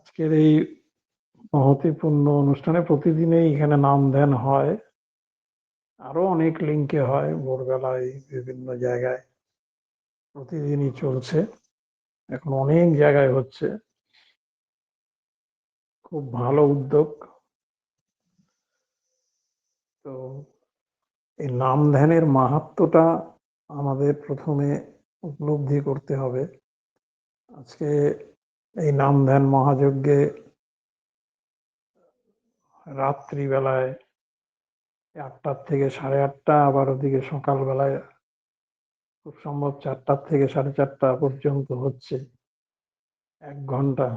আজকের এই মহতীপূর্ণ অনুষ্ঠানে প্রতিদিনই এখানে নাম ধ্যান হয়। আরো অনেক লিঙ্কে হয়, ভোরবেলায় বিভিন্ন জায়গায় প্রতিদিনই চলছে। এখন অনেক জায়গায় হচ্ছে, খুব ভালো উদ্যোগ। তো এই নাম ধ্যানের মাহাত্ম্যটা আমাদের প্রথমে উপলব্ধি করতে হবে। আজকে এই নাম ধ্যান মহাযজ্ঞে রাত্রিবেলায় 8টার থেকে 8:30, আবার ওদিকে সকালবেলায় খুব সম্ভব 4টার থেকে 4:30 পর্যন্ত হচ্ছে 1 ঘন্টা।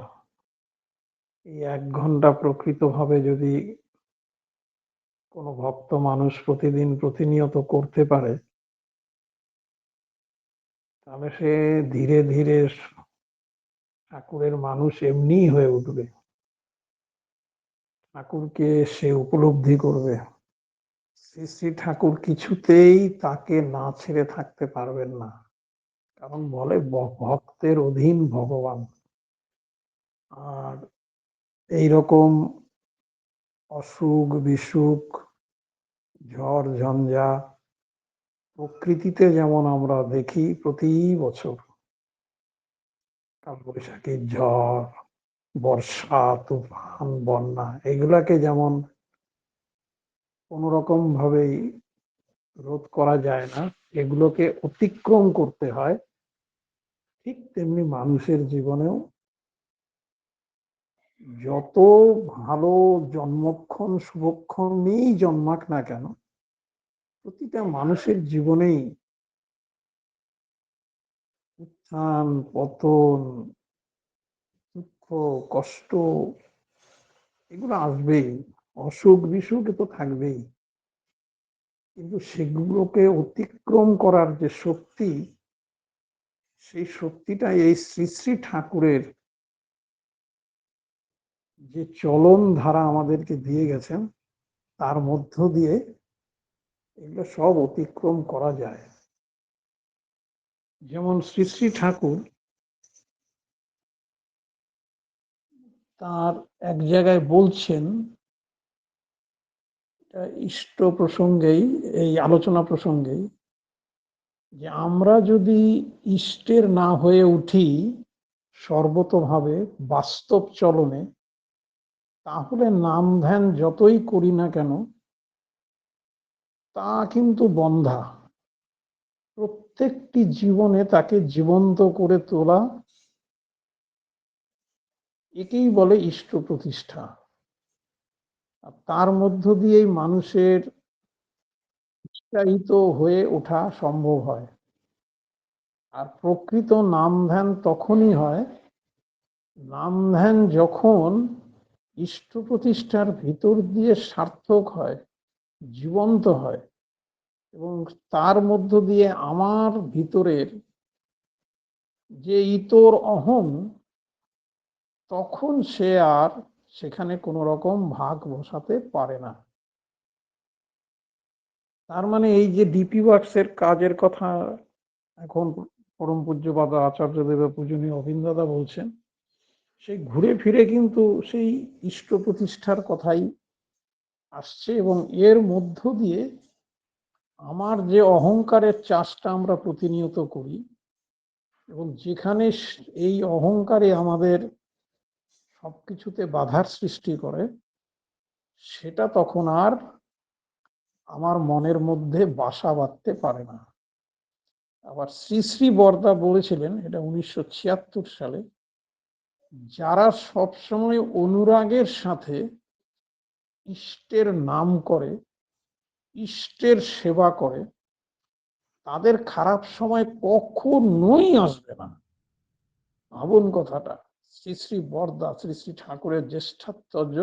এই 1 ঘন্টা প্রকৃতভাবে যদি কোনো ভক্ত মানুষ প্রতিদিন প্রতিনিয়ত করতে পারে, তাহলে সে ধীরে ধীরে ঠাকুরের মানুষ এমনিই হয়ে উঠবে। ঠাকুরকে সে উপলব্ধি করবে। শ্রী শ্রী ঠাকুর কিছুতেই তাকে না ছেড়ে থাকতে পারবেন না, কারণ বলে ভক্তের অধীন ভগবান। আর এইরকম অসুখ বিসুখ, ঝড় ঝঞ্ঝা প্রকৃতিতে যেমন আমরা দেখি প্রতি বছর, কালবৈশাখীর ঝড়, বর্ষা, তুফান, বন্যা, এগুলাকে যেমন কোনো রকম ভাবেই রোধ করা যায় না, এগুলোকে অতিক্রম করতে হয়। ঠিক তেমনি মানুষের জীবনেও যত ভালো জন্মক্ষণ শুভক্ষণ নিয়েই জন্মাক না কেন, প্রতিটা মানুষের জীবনেই উত্থান পতন, দুঃখ কষ্ট, এগুলো আসবেই। অসুখ বিসুখ তো থাকবেই, কিন্তু সেগুলোকে অতিক্রম করার যে শক্তি, সেই শক্তিটা এই শ্রী শ্রী ঠাকুরের যে চলন ধারা আমাদেরকে দিয়ে গেছেন, তার মধ্য দিয়ে এগুলো সব অতিক্রম করা যায়। যেমন শ্রী শ্রী ঠাকুর তার এক জায়গায় বলছেন, ইষ্ট প্রসঙ্গেই, এই আলোচনা প্রসঙ্গেই, যে আমরা যদি ইষ্টের না হয়ে উঠি সর্বতোভাবে বাস্তব চলনে, তাহলে নাম ধ্যান যতই করি না কেন তা কিন্তু বন্ধা। প্রত্যেকটি জীবনে তাকে জীবন্ত করে তোলা, একেই বলে ইষ্ট প্রতিষ্ঠা। আর তার মধ্য দিয়েই মানুষের উৎসাহিত হয়ে ওঠা সম্ভব হয়। আর প্রকৃত নাম ধ্যান তখনই হয়, নাম ধ্যান যখন ইষ্ট প্রতিষ্ঠার ভিতর দিয়ে সার্থক হয়, জীবন্ত হয়, এবং তার মধ্য দিয়ে আমার ভিতরের যে ইতর অহং, তখন সে আর সেখানে কোনো রকম ভাগ বসাতে পারে না। তার মানে এই যে ডিপি ওয়ার্কসের কাজের কথা এখন পরম পূজ্যপাদ আচার্যদেবের পূজনীয় অভিন্দাদা বলছেন, সেই ঘুরে ফিরে কিন্তু সেই ইষ্ট প্রতিষ্ঠার কথাই আসছে। এবং এর মধ্য দিয়ে আমার যে অহংকারের চাষটা আমরা প্রতিনিয়ত করি, এবং যেখানে এই অহংকারে আমাদের সবকিছুতে বাধার সৃষ্টি করে, সেটা তখন আর আমার মনের মধ্যে বাসা বাঁধতে পারে না। আবার শ্রী শ্রী বরদা বলেছিলেন, এটা 1976 সালে, যারা সবসময় অনুরাগের সাথে ইষ্টের নাম করে, ইষ্টের সেবা করে, তাদের খারাপ সময় কখনোই আসবে না। ভাবুন কথাটা। শ্রী শ্রী বরদা, শ্রী শ্রী ঠাকুরের জ্যেষ্ঠাচার্য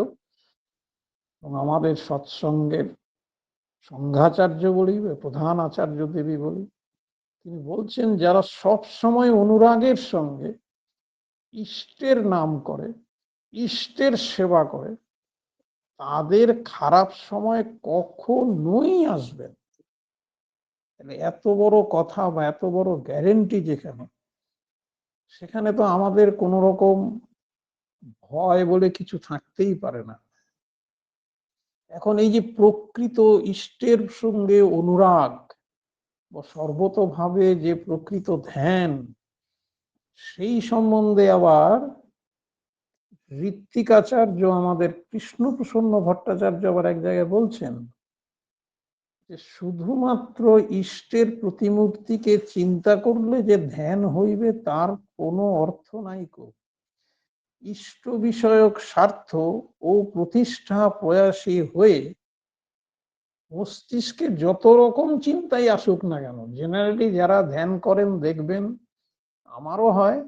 এবং আমাদের সৎসঙ্গের সংঘাচার্য বলি, প্রধান আচার্য দেবী বলি, তিনি বলছেন যারা সব সময় অনুরাগের সঙ্গে ইষ্টের নাম করে, ইষ্টের সেবা করে, তাদের খারাপ সময় কখনোই আসবে না। এত বড় কথা বা এত বড় গ্যারেন্টি যেখানে, সেখানে তো আমাদের কোন রকম ভয় বলে কিছু থাকতেই পারে না। এখন এই যে প্রকৃত ইষ্টের সঙ্গে অনুরাগ বা সর্বতোভাবে যে প্রকৃত ধ্যান, সেই সম্বন্ধে আবার ঋত্বিকাচার্য, আমাদের কৃষ্ণপ্রসন্ন ভট্টাচার্য আবার এক জায়গায় বলছেন যে শুধুমাত্র ইষ্টের প্রতিমূর্তিকে চিন্তা করলে যে ধ্যান হইবে তার কোনো অর্থ নাই কো। ইষ্ট বিষয়ক স্বার্থ ও প্রতিষ্ঠা প্রয়াসী হয়ে মস্তিষ্কে যত রকম চিন্তাই আসুক না কেন, জেনারেলি যারা ধ্যান করেন দেখবেন, আমারও হয়,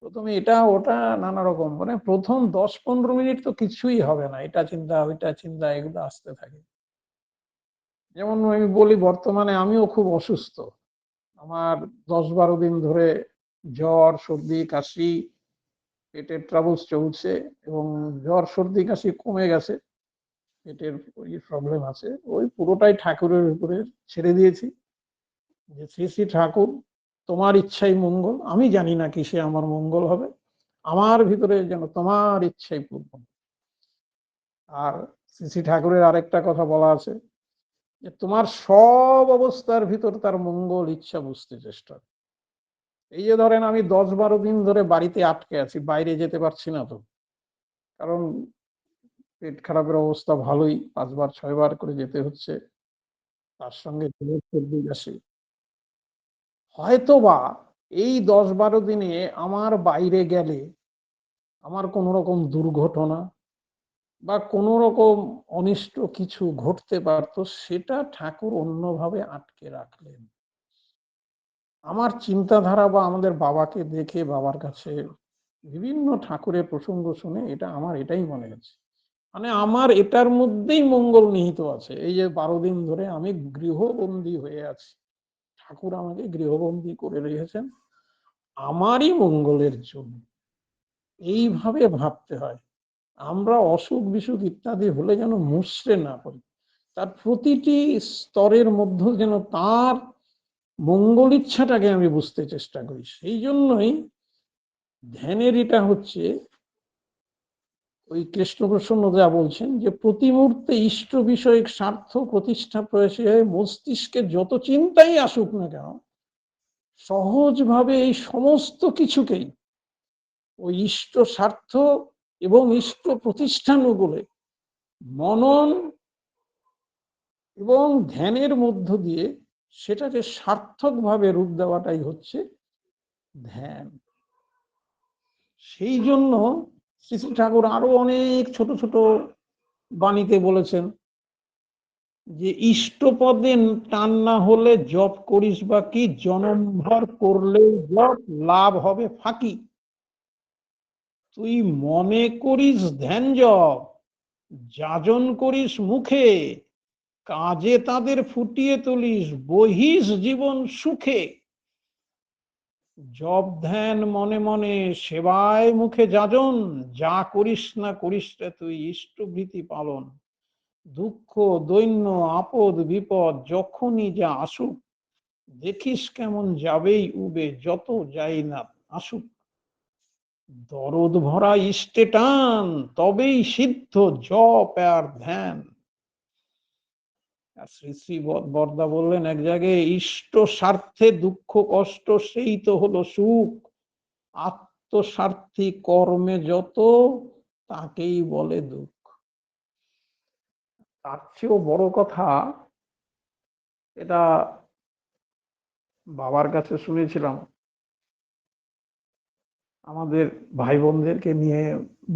প্রথমে এটা ওটা নানা রকম, মানে প্রথম 10-15 মিনিট তো কিছুই হবে না, এটা চিন্তা ওইটা চিন্তা এগুলো আসতে থাকে। যেমন আমি বলি, বর্তমানে আমিও খুব অসুস্থ, আমার 10-12 দিন ধরে জ্বর সর্দি কাশি, পেটের ট্রাবলস চলছে, এবং জ্বর সর্দি কাশি কমে গেছে, পেটের ওই প্রবলেম আছে, ওই পুরোটাই ঠাকুরের উপরে ছেড়ে দিয়েছি, যে শ্রী শ্রী ঠাকুর তোমার ইচ্ছাই মঙ্গল, আমি জানি না কিসে আমার মঙ্গল হবে, আমার ভিতরে যেন তোমার ইচ্ছাই পূর্ণ। আর শ্রী শ্রী ঠাকুরের আরেকটা কথা বলা আছে যে তোমার সব অবস্থার ভিতর তার মঙ্গল ইচ্ছা বুঝতে চেষ্টা। এই যে ধরেন আমি 10-12 দিন ধরে বাড়িতে আটকে আছি, বাইরে যেতে পারছি না, তো কারণ পেট খারাপের অবস্থা ভালোই, 5-6 বার করে যেতে হচ্ছে, তার সঙ্গে সর্দি কাশি। হয়তোবা এই 10-12 দিনে আমার বাইরে গেলে আমার কোন রকম দুর্ঘটনা বা কোন রকম অনিষ্ট কিছু ঘটতে পারত, সেটা ঠাকুর অন্যভাবে আটকে রাখলেন। আমার চিন্তাধারা বা আমাদের বাবাকে দেখে, বাবার কাছে বিভিন্ন ঠাকুরের প্রসঙ্গ শুনে এটা আমার এটাই মনে হচ্ছে, মানে আমার এটার মধ্যেই মঙ্গল নিহিত আছে। এই যে 12 দিন ধরে আমি গৃহবন্দী হয়ে আছি, ঠাকুর আমাকে গৃহবন্দী করে রেখেছেন আমারই মঙ্গলের জন্য, এইভাবে ভাবতে হয়। আমরা অসুখ বিসুখ ইত্যাদি হলে যেন মুষড়ে না পড়ি, তার প্রতিটি স্তরের মধ্যে যেন তার মঙ্গল ইচ্ছাটাকে আমি বুঝতে চেষ্টা করি। সেই জন্যই ধ্যানের এটা হচ্ছে, ওই কৃষ্ণপ্রসন্ন যা বলছেন যে প্রতি মুহূর্তে ইষ্ট বিষয়ক স্বার্থ প্রতিষ্ঠা প্রয়াসী হয়ে মস্তিষ্কে যত চিন্তাই আসুক না কেন, সহজভাবে এই সমস্ত কিছুকেই ওই ইষ্ট স্বার্থ এবং ইষ্ট প্রতিষ্ঠানগুলো মনন এবং ধ্যানের মধ্য দিয়ে সেটাকে সার্থকভাবে রূপ দেওয়াটাই হচ্ছে ধ্যান। সেই জন্য শ্রী শ্রী ঠাকুর আরো অনেক ছোট ছোট বাণীতে বলেছেন যে ইষ্টপদে টান না হলে জপ করিস বা কি, জনমভর করলে জপ লাভ হবে ফাঁকি। তুই মনে করিস ধ্যান জপ, যাজন করিস মুখে, কাজে তাদের ফুটিয়ে তুলিস, বহিস জীবন সুখে। জপ ধ্যান মনে মনে, সেবায় মুখে যাজন, যা করিস না করিস রে তুই ইষ্টভীতি পালন। দুঃখ দৈন্য আপদ বিপদ যখনই যা আসুক, দেখিস কেমন যাবেই উবে, যত যাই না আসুক। দরদ ভরা ইষ্টে টান, তবেই সিদ্ধ জপ আর ধ্যান। শ্রী শ্রী বরদা বললেন এক জায়গায়, ইষ্ট স্বার্থে দুঃখ কষ্ট সেই তো হলো সুখ, আত্মস্বার্থী কর্মে যত তাকেই বলে দুঃখ। তার চেয়েও বড় কথা, এটা বাবার কাছে শুনেছিলাম, আমাদের ভাই বোনদেরকে নিয়ে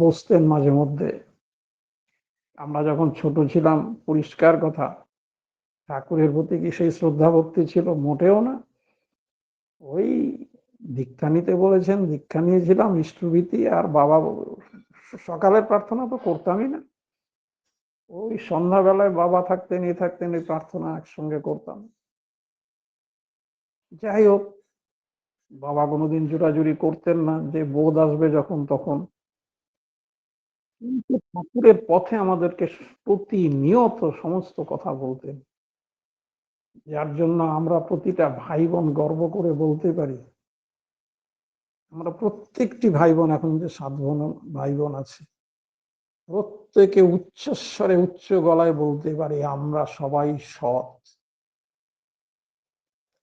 বসতেন মাঝে মধ্যে, আমরা যখন ছোট ছিলাম, পরিষ্কার কথা, ঠাকুরের প্রতি কি সেই শ্রদ্ধা ভক্তি ছিল? মোটেও না। ওই দীক্ষা নিতে বলেছেন, দীক্ষা নিয়েছিলাম, ইষ্টভীতি, আর বাবা সকালের প্রার্থনা তো করতামই না, ওই সন্ধ্যাবেলায় বাবা থাকতেন এ থাকতেন, ওই প্রার্থনা একসঙ্গে করতাম। যাই হোক, বাবা কোনোদিন জোরাজুরি করতেন না, যে বোধ আসবে যখন তখন, কিন্তু ঠাকুরের পথে আমাদেরকে প্রতিনিয়ত সমস্ত কথা বলতেন, যার জন্য আমরা প্রতিটা ভাই বোন গর্ব করে বলতে পারি আমরা প্রত্যেকটি ভাই বোন, এখন যে 7 ভাই বোন আছে, প্রত্যেকে উচ্চস্বরে উচ্চ গলায় বলতে পারে আমরা সবাই সৎ।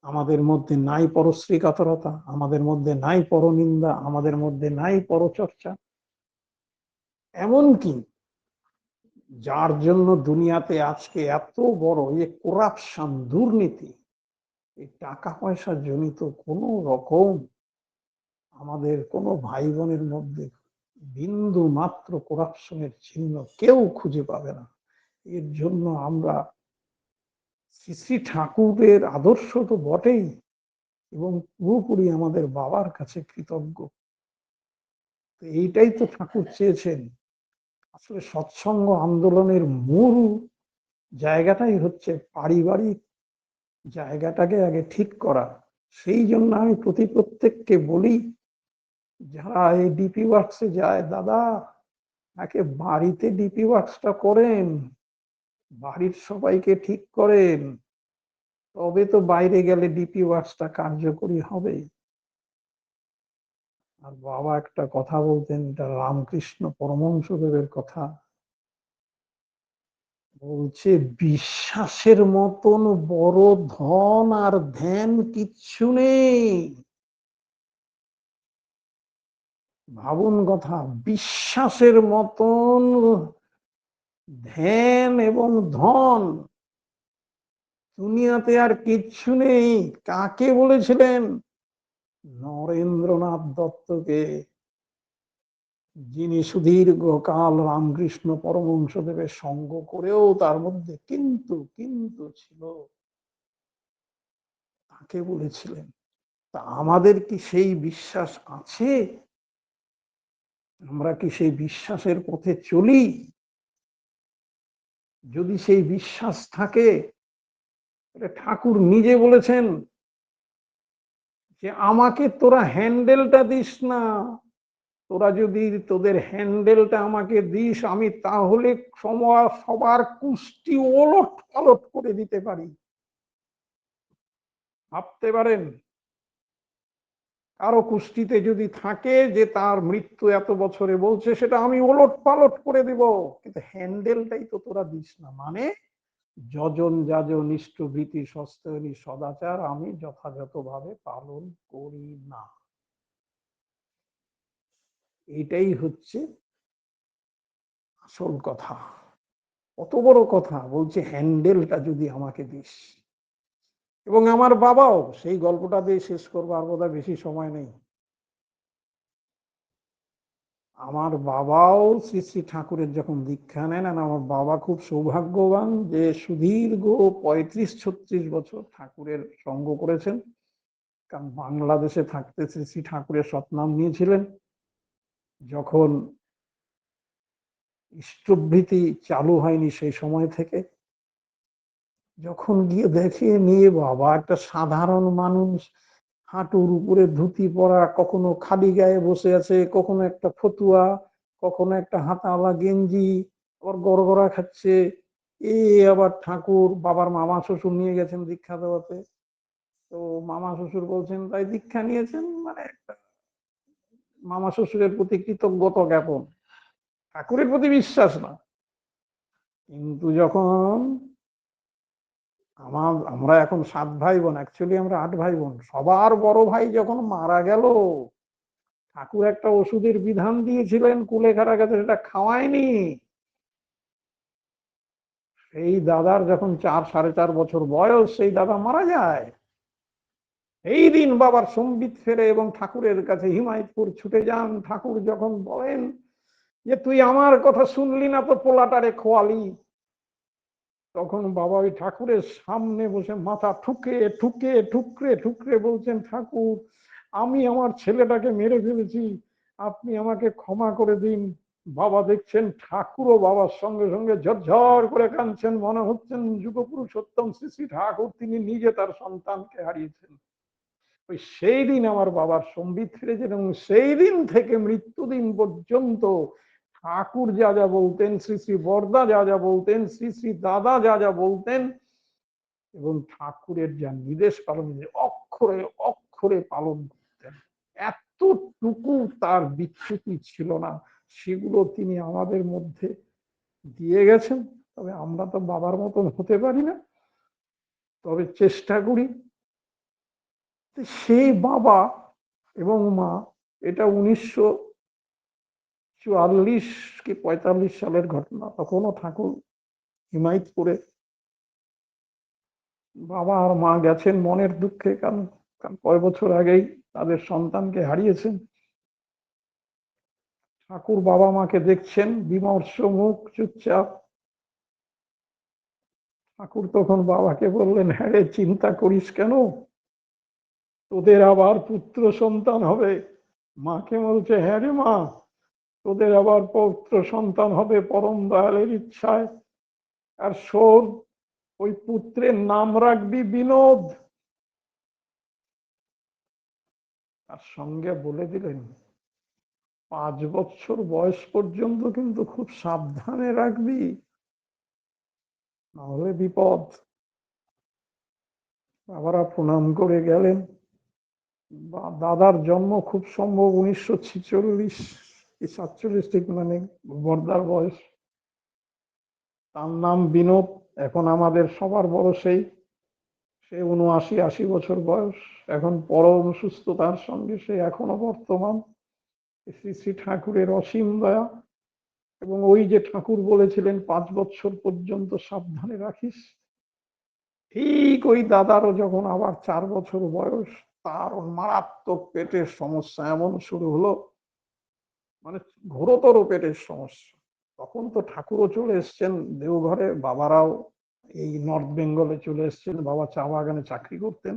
আমাদের মধ্যে নাই পরশ্রী কাতরতা, আমাদের মধ্যে নাই পরনিন্দা, আমাদের মধ্যে নাই পরচর্চা। এমনকি যার জন্য দুনিয়াতে আজকে এত বড় এই করাপশন, দুর্নীতি, এই টাকা পয়সা জনিত কোনো রকম আমাদের কোনো ভাই বোনের মধ্যে বিন্দু মাত্র করাপশনের চিহ্ন কেউ খুঁজে পাবে না। এর জন্য আমরা শ্রী শ্রী ঠাকুরের আদর্শ তো বটেই, এবং পুরোপুরি আমাদের বাবার কাছে কৃতজ্ঞ। তো এইটাই তো ঠাকুর চেয়েছেন। আসলে সৎসঙ্গ আন্দোলনের মূল জায়গাটাই হচ্ছে পারিবারিক জায়গাটাকে আগে ঠিক করা। সেই জন্য আমি প্রত্যেককে বলি, যারা এই ডিপি ওয়ার্কসে যায়, দাদা আগে বাড়িতে ডিপি ওয়ার্কসটা করেন, বাড়ির সবাইকে ঠিক করেন, তবে তো বাইরে গেলে ডিপি ওয়ার্কসটা কার্যকরী হবে। আর বাবা একটা কথা বলতেন, এটা রামকৃষ্ণ পরমহংসদেবের কথা, বলছে বিশ্বাসের মতন বড় ধন আর ধ্যান কিচ্ছু নেই। ভাবুন কথা, বিশ্বাসের মতন ধ্যান এবং ধন দুনিয়াতে আর কিচ্ছু নেই। কাকে বলেছিলেন? নরেন্দ্রনাথ দত্তকে, যিনি সুদীর্ঘ কাল রামকৃষ্ণ পরমহংসদেবের সঙ্গ করেও তার মধ্যে কিন্তু কিন্তু ছিল, তাকে বলেছিলেন। তা আমাদের কি সেই বিশ্বাস আছে? আমরা কি সেই বিশ্বাসের পথে চলি? যদি সেই বিশ্বাস থাকে, ঠাকুর নিজে বলেছেন যে আমাকে তোরা হ্যান্ডেলটা দিস না, তোরা যদি তোদের হ্যান্ডেলটা আমাকে দিস, আমি তাহলে সবার কুষ্টি ওলট পালট করে দিতে পারি। ভাবতে পারেন, কারো কুষ্টিতে যদি থাকে যে তার মৃত্যু এত বছরে, বলছে সেটা আমি ওলট পালট করে দিব, কিন্তু হ্যান্ডেলটাই তো তোরা দিস না। মানে যজন যাজন ইষ্টভীতি সস্তনী সদাচার আমি যথাযথভাবে পালন করি না। এটাই হচ্ছে আসল কথা। কত বড় কথা, বলছে হ্যান্ডেলটা যদি আমাকে দিস। এবং আমার বাবাও, সেই গল্পটা দিয়ে শেষ করবো, আর বোধহয় বেশি সময় নেই। আমার বাবাও শ্রী শ্রী ঠাকুরের যখন দীক্ষা নেন, আমার বাবা খুব সৌভাগ্যবান যে সুদীর্ঘ 35-36 বছর ঠাকুরের সঙ্গ করেছেন। কারণ বাংলাদেশে থাকতে শ্রী শ্রী ঠাকুরের সৎনাম নিয়েছিলেন। যখন ইষ্টভৃতি চালু হয়নি সেই সময় থেকে, যখন গিয়ে দেখে নিয়ে, বাবা একটা সাধারণ মানুষ, হাঁটুর উপরে ধুতি পরা, কখনো খালি গায়ে বসে আছে, কখনো একটা ফতুয়া, কখনো একটা হাতাওয়ালা গেঞ্জি, আবার গড়গড়া খাচ্ছে। আবার ঠাকুর, বাবার মামা শ্বশুর নিয়ে গেছেন দীক্ষা দেওয়াতে। তো মামা শ্বশুর বলছেন তাই দীক্ষা নিয়েছেন, মানে একটা মামা শ্বশুরের প্রতি কৃতজ্ঞতা জ্ঞাপন, ঠাকুরের প্রতি বিশ্বাস না। কিন্তু যখন আমরা এখন 7 ভাই বোন, অ্যাকচুয়ালি আমরা 8 ভাই বোন, সবার বড় ভাই যখন মারা গেল, ঠাকুর একটা ওষুধের বিধান দিয়েছিলেন কুলেখাড়া গাছে, সেটা খাওয়ায়নি। সেই দাদার যখন 4-4.5 বছর বয়স, সেই দাদা মারা যায়। এই দিন বাবার সম্বিত ফেরে এবং ঠাকুরের কাছে হিমায়তপুর ছুটে যান। ঠাকুর যখন বলেন যে তুই আমার কথা শুনলি না, তো পোলাটারে খোয়ালি, তখন বাবা ওই ঠাকুরের সামনে বসে মাথা ঠুকে ঠুকে ঠুকরে ঠুকরে বলছেন, ঠাকুর আমি আমার ছেলেটাকে মেরে ফেলেছি, আপনি আমাকে ক্ষমা করে দিন। বাবা দেখছেন ঠাকুরও বাবার সঙ্গে সঙ্গে ঝরঝর করে কাঁদছেন, মনে হচ্ছেন যুগপুরুষোত্তম শ্রী শ্রী ঠাকুর তিনি নিজে তার সন্তানকে হারিয়েছেন। ওই সেই দিন আমার বাবার সম্বিত ফিরেছেন, এবং সেই দিন থেকে মৃত্যুদিন পর্যন্ত ঠাকুর যা যা বলতেন, শ্রী শ্রী বরদা যা যা বলতেন, শ্রী শ্রী দাদা যা যা বলতেন, এবং ঠাকুরের যা নির্দেশ পালন, অক্ষরে অক্ষরে পালন করতেন। এত যতটুকু তার বিচ্যুতি ছিল না, সেগুলো তিনি আমাদের মধ্যে দিয়ে গেছেন। তবে আমরা তো বাবার মতন হতে পারি না, তবে চেষ্টা করি। সেই বাবা এবং মা, এটা 1944 কি 45 সালের ঘটনা। তখনও ঠাকুর হিমায়তপুরে। বাবা আর মা গেছেন মনের দুঃখে, কারণ কয় বছর আগেই তাদের সন্তানকে হারিয়েছেন। ঠাকুর বাবা মাকে দেখছেন, বিমর্ষ মুখ, চুপচাপ। ঠাকুর তখন বাবাকে বললেন, হ্যাঁ রে, চিন্তা করিস কেন, তোদের আবার পুত্র সন্তান হবে। মাকে বলছে, হ্যাঁ রে মা, তোদের আবার পুত্র সন্তান হবে পরম দয়ালের ইচ্ছায়। আর শোন, ওই পুত্রের নাম রাখবি বিনোদ। আর সঙ্গে বলে দিলেন, 5 বছর বয়স পর্যন্ত কিন্তু খুব সাবধানে রাখবি, নাহলে বিপদ। বাবারা প্রণাম করে গেলেন। দাদার জন্ম খুব সম্ভব 1946 কি 47, ঠিক মানে বর্দার বয়স। তার নাম বিনোদ। এখন আমাদের সবার বড় সে 79-80 বছর বয়স। এখন পরম সুস্থতার সঙ্গে সে এখনো বর্তমান। শ্রী শ্রী ঠাকুরের অসীম দয়া। এবং ওই যে ঠাকুর বলেছিলেন 5 বছর পর্যন্ত সাবধানে রাখিস, ঠিক ওই দাদারও যখন আবার 4 বছর বয়স, তার মারাত্মক পেটের সমস্যা এমন শুরু হলো, মানে ঘোরতর পেটের সমস্যা। তখন তো ঠাকুরও চলে এসছেন দেওঘরে, বাবারাও এই নর্থ বেঙ্গলে চলে এসছেন। বাবা চা বাগানে চাকরি করতেন।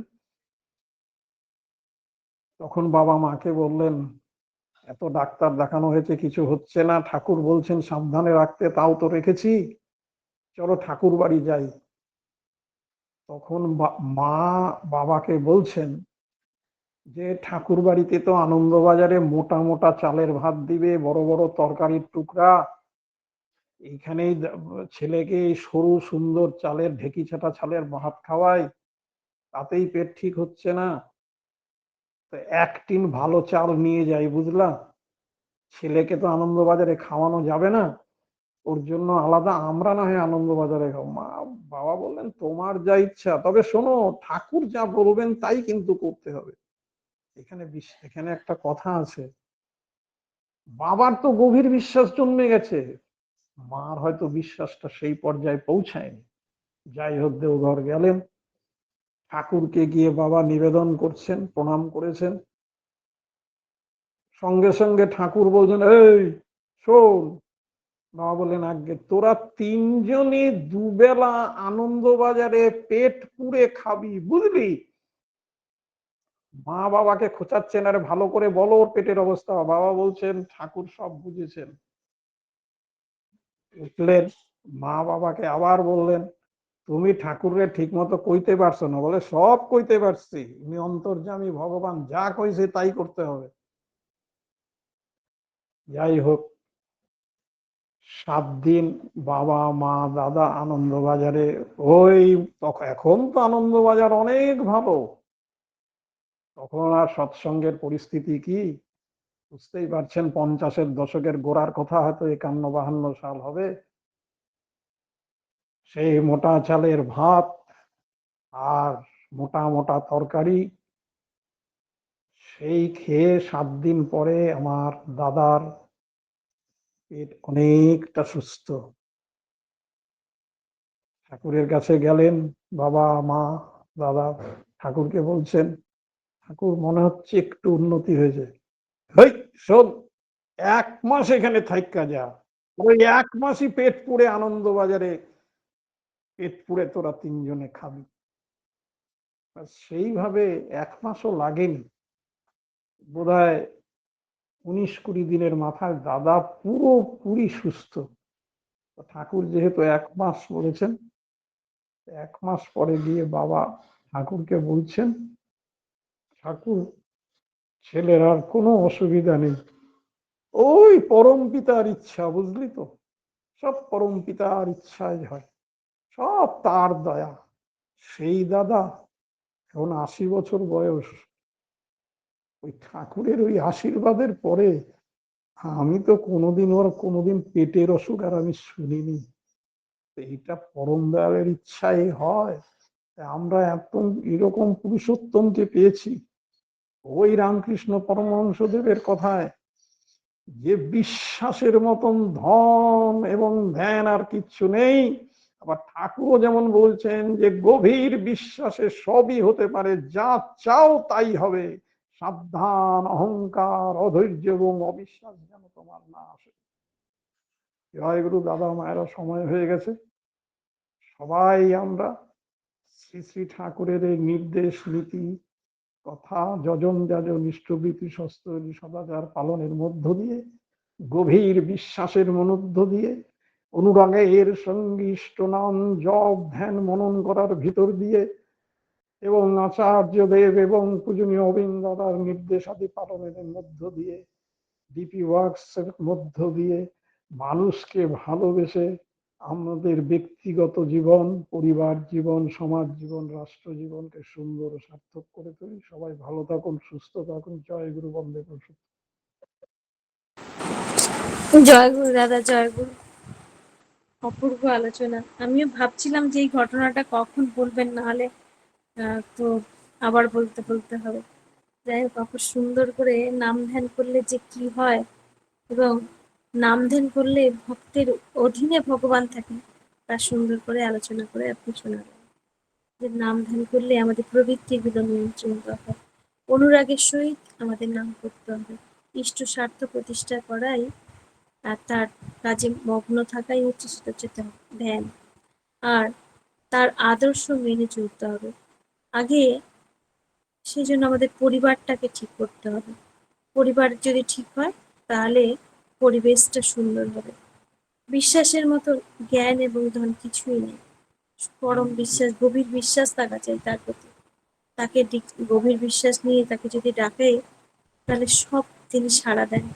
তখন বাবা মাকে বললেন, এত ডাক্তার দেখানো হয়েছে, কিছু হচ্ছে না, ঠাকুর বলছেন সাবধানে রাখতে, তাও তো রেখেছি, চলো ঠাকুর বাড়ি যাই। তখন মা বাবাকে বলছেন যে, ঠাকুর বাড়িতে তো আনন্দবাজারে মোটা মোটা চালের ভাত দিবে, বড় বড় তরকারির টুকরা, এইখানেই ছেলেকে সরু সুন্দর চালের ঢেকি ছাটা চালের ভাত খাওয়াই, তাতেই পেট ঠিক হচ্ছে না। তো 1 টিন ভালো চাল নিয়ে যাই, বুঝলা, ছেলেকে তো আনন্দবাজারে খাওয়ানো যাবে না, ওর জন্য আলাদা আমরা না হয় আনন্দবাজারে খাও। বাবা বললেন, তোমার যা ইচ্ছা, তবে শোনো, ঠাকুর যা বলবেন তাই কিন্তু করতে হবে। এখানে এখানে একটা কথা আছে, বাবার তো গভীর বিশ্বাস জন্মে গেছে, মার হয়তো বিশ্বাসটা সেই পর্যায়ে পৌঁছায়নি। যাই হোক, দেওঘর গেলেন, ঠাকুরকে গিয়ে বাবা নিবেদন করছেন, প্রণাম করেছেন। সঙ্গে সঙ্গে ঠাকুর বলছেন, এই শোন। বাবা বললেন, আগে তোরা 3 জনে দুবেলা আনন্দবাজারে পেট পুড়ে খাবি, বুঝলি। মা বাবাকে খোঁচাচ্ছেন, আরে ভালো করে বলো ওর পেটের অবস্থা। বাবা বলছেন, ঠাকুর সব বুঝেছেন। উঠলেন, মা বাবাকে আবার বললেন, তুমি ঠাকুরের ঠিক মতো কইতে পারছো না। বলে, সব কইতে পারছি, উনি অন্তর্যামী ভগবান, যা কইছে তাই করতে হবে। যাই হোক, 7 দিন বাবা মা দাদা আনন্দবাজারে। ওই এখন তো আনন্দবাজার অনেক ভালো, তখন আর সৎসঙ্গের পরিস্থিতি কি বুঝতেই পারছেন। 50-এর দশকের গোড়ার কথা, হয়তো 51-52 সাল হবে। সেই মোটা চালের ভাত আর মোটা মোটা তরকারি, সেই খেয়ে 7 দিন পরে আমার দাদার পেট অনেকটা সুস্থ। ঠাকুরের কাছে গেলেন, বাবা মা দাদা, ঠাকুরকে বলছেন, ঠাকুর মনে হচ্ছে একটু উন্নতি হয়েছে। হেই শোন, 1 মাস এখানে থাইকা যা, ওই 1 মাসই পেট পুড়ে আনন্দবাজারে পেট পুড়ে তোরা 3 জনে খাবি। সেইভাবে 1 মাসও লাগেনি, বোধহয় 19-20 দিনের মাথায় দাদা পুরোপুরি সুস্থ। ঠাকুর যেহেতু 1 মাস বলেছেন, 1 মাস পরে গিয়ে বাবা ঠাকুরকে বলছেন, ঠাকুর, ছেলের আর কোনো অসুবিধা নেই, ওই পরম পিতার ইচ্ছা, বুঝলি তো, সব পরম পিতার ইচ্ছায় হয়, সব তার দয়া। সেই দাদা এখন 80 বছর বয়স, ওই ঠাকুরের ওই আশীর্বাদের পরে আমি তো কোনোদিন পেটের অসুখ আর আমি শুনিনি। এইটা পরম দয়ালের ইচ্ছাই হয়। আমরা এরকম পুরুষোত্তমকে পেয়েছি। ওই রামকৃষ্ণ পরমহংসদেবের কথায় যে বিশ্বাসের মতন ধন এবং ধ্যান আর কিচ্ছু নেই। আবার ঠাকুরও যেমন বলছেন যে গভীর বিশ্বাসে সবই হতে পারে, যা চাও তাই হবে, সাবধান, অহংকার, অধৈর্য এবং অবিশ্বাস যেন তোমার না আসে। জয় গুরু। দাদা মায়েরা, সময় হয়ে গেছে। সবাই আমরা শ্রী শ্রী ঠাকুরের এই নির্দেশ, নীতি, কথা, যজন যাজন, ইষ্টবৃত্তি, শস্ত্রী সদাচার পালনের মধ্য দিয়ে, গভীর বিশ্বাসের মধ্য দিয়ে, অনুরাগের সঙ্গে ইষ্ট নাম জপ ধ্যান মনন করার ভিতর দিয়ে, এবং আচার্যদেব এবং পূজনীয় অবিন্দ দাদার নির্দেশাদি পালনের মধ্য দিয়ে, ডিপি ওয়ার্কস এর মধ্য দিয়ে মানুষকে ভালোবেসে আমাদের ব্যক্তিগত জীবন, পরিবার জীবন, সমাজ জীবন, রাষ্ট্র জীবনকে সুন্দর ও সার্থক করে তুলি। সবাই ভালো থাকুন, সুস্থ থাকুন। জয় গুরু। বন্দে পুরুষোত্তম। জয় গুরু দাদা, জয় গুরু। অপূর্ব আলোচনা। আমিও ভাবছিলাম যে এই ঘটনাটা কখন বলবেন, না হলে তো আবার বলতে হবে। যাই হোক, অপর সুন্দর করে নাম ধ্যান করলে যে কি হয়, এবং নাম ধ্যান করলে ভক্তের অধীনে ভগবান থাকেন, তা সুন্দর করে আলোচনা করে আপনি শোনাবেন। যে নাম ধ্যান করলে আমাদের প্রবৃত্তিগুলো নিয়ন্ত্রিত হয়, অনুরাগের সহিত আমাদের নাম করতে হবে, ইষ্ট স্বার্থ প্রতিষ্ঠা করাই আর তার কাজে মগ্ন থাকাই হচ্ছে সেটা হচ্ছে ধ্যান। আর তার আদর্শ মেনে চলতে হবে। আগে সেই জন্য আমাদের পরিবারটাকে ঠিক করতে হবে। পরিবার যদি ঠিক হয় তাহলে পরিবেশটা সুন্দর হবে। বিশ্বাসের মতো জ্ঞান এবং ধন কিছুই নেই। পরম বিশ্বাস, গভীর বিশ্বাস থাকা চাই তার প্রতি। তাকে গভীর বিশ্বাস নিয়ে তাকে যদি ডাকে, তাহলে সব তিনি সাড়া দেন।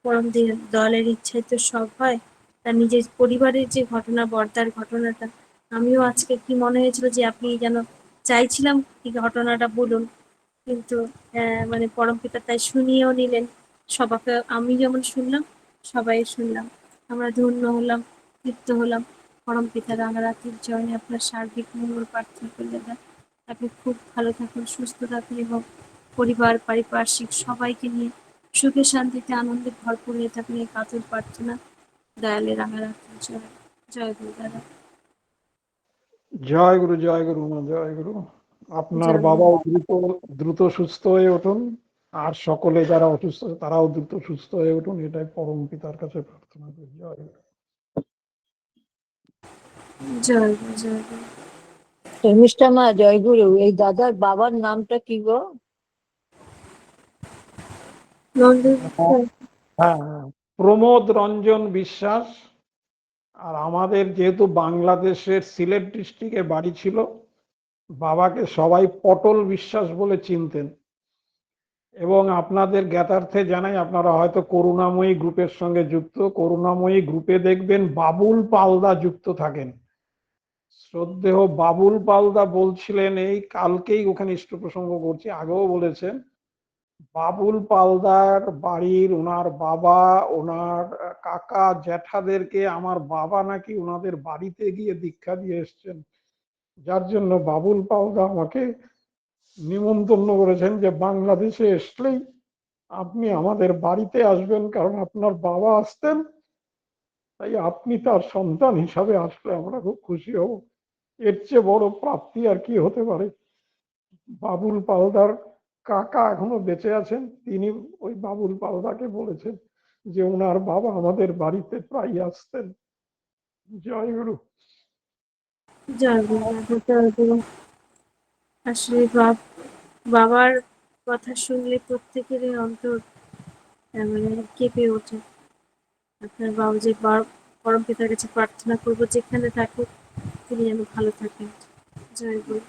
পরম দয়ালের ইচ্ছায় তো সব হয়। তার নিজের পরিবারের যে ঘটনা, বর্দার ঘটনাটা, আমিও আজকে কি মনে হয়েছিল যে আপনি যেন চাইছিলাম কি ঘটনাটা বলুন, কিন্তু মানে পরমপিতা তাই শুনিয়েও নিলেন। সবাইকে আমি যেমন শুনলাম, সবাই শুনলাম, আমরা ধন্য হলাম, তৃপ্ত হলাম। পরমপিতা রাঙারাতির চরণে আপনার সার্বিক মঙ্গল প্রার্থনা করলে আপনি খুব ভালো থাকুন, সুস্থ থাকুন, এবং পরিবার পারিপার্শ্বিক সবাইকে নিয়ে সুখে শান্তিতে আনন্দে ভরপুর হয়ে থাকুন, এই কাতর প্রার্থনা দয়ালে রাঙারাতির জয়। জয় গুরু দাদা। জয় গুরু। জয় গুরু মা। জয় গুরু। আপনার জয় গুরু। বাবাও দ্রুত সুস্থ হয়ে উঠুন, আর সকলে যারা অসুস্থ তারাও দ্রুত সুস্থ হয়ে উঠুন, এটাই পরম পিতার কাছে প্রার্থনা করি। জয় গুরু। জয় গুরু। জয় গুরু। শর্মিষ্ঠা মা, জয়গুরু। এই দাদার বাবার নামটা কি গো? হ্যাঁ, হ্যাঁ, প্রমোদ রঞ্জন বিশ্বাস। আর আমাদের যেহেতু বাংলাদেশের সিলেট ডিস্ট্রিক্টে বাড়ি ছিল, বাবাকে সবাই পটল বিশ্বাস বলে চিনতেন। এবং আপনাদের জ্ঞাতার্থে জানাই, আপনারা হয়তো করুণাময়ী গ্রুপের সঙ্গে যুক্ত। করুণাময়ী গ্রুপে দেখবেন বাবুল পালদা যুক্ত থাকেন। শ্রদ্ধেয় বাবুল পালদা বলছিলেন, এই কালকেই ওখানে ইষ্ট প্রসঙ্গ করছি, আগেও বলেছেন, বাবুল পালদার বাড়ির ওনার বাবা, ওনার কাকা জ্যাঠাদেরকে আমার বাবা নাকি ওনাদের বাড়িতে গিয়ে দীক্ষা দিয়ে এসছেন। যার জন্য বাবুল পালদা আমাকে নিমন্ত্রণ করেছেন যে বাংলাদেশে আসলেই আপনি আমাদের বাড়িতে আসবেন, কারণ আপনার বাবা আসতেন, তাই আপনি তার সন্তান হিসাবে আসলে আমরা খুব খুশি হব। এর চেয়ে বড় প্রাপ্তি আর কি হতে পারে। বাবুল পালদার কাকা এখনো বেঁচে আছেন, তিনি ওই বাবুল পালদাকে বলেছেন যে ওনার বাবা আমাদের বাড়িতে প্রায় আসতেন। জয় গুরু। জয় গুরু দাদা। জয় গুরু। আসলে বাবার কথা শুনলে প্রত্যেকেরই অন্তর মানে কেঁপে ওঠে। আপনার বাবা যে পরম পিতার কাছে প্রার্থনা করবো, যেখানে থাকুক তিনি যেন ভালো থাকেন। জয় গুরু।